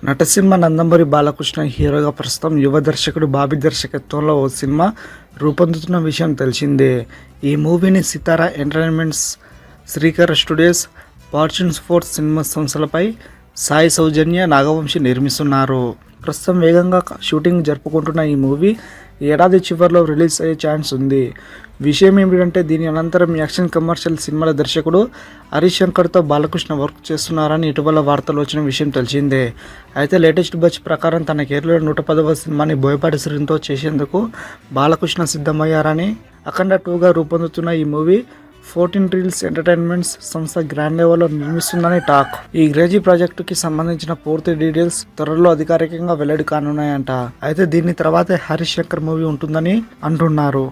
నటసింహ నందమూరి బాలకృష్ణ హీరోగా ప్రస్తుతం యువ దర్శకుడు బాబీ దర్శకత్వంలో ఓ సినిమా రూపొందుతున్న విషయం తెలిసిందే. ఈ మూవీని Sithara entertainments, Srikar studios, fortunes force cinema సంస్థలపై సాయి సౌజన్య, నాగవంశి నిర్మిస్తున్నారు. ప్రస్తుతం వేగంగా షూటింగ్ జరుపుకుంటున్న ఈ మూవీ ఈ ఏడాది చివరిలో రిలీజ్ అయ్యే ఛాన్స్ ఉంది. విషయం ఏమిటంటే దీని అనంతరం యాక్షన్ కమర్షియల్ సినిమాల దర్శకుడు హరీష్ శంకర్తో బాలకృష్ణ వర్క్ చేస్తున్నారని ఇటీవల వార్తలు వచ్చిన విషయం తెలిసిందే. అయితే లేటెస్ట్ బజ్ ప్రకారం తన కెరీర్లో 110వ సినిమాని బోయపాటి శ్రీతో చేసేందుకు బాలకృష్ణ సిద్ధమయ్యారని, అఖండ 2గా రూపొందుతున్న ఈ మూవీ 14 రీల్స్ ఎంటర్టైన్మెంట్స్ సంస్థ గ్రాండ్ లెవెల్లో నిర్మిస్తుందని టాక్. ఈ క్రేజీ ప్రాజెక్టుకి సంబంధించిన పూర్తి డీటెయిల్స్ త్వరలో అధికారికంగా వెల్లడి కానున్నాయంట. అయితే దీని తర్వాతే హరీష్ శంకర్ మూవీ ఉంటుందని అంటున్నారు.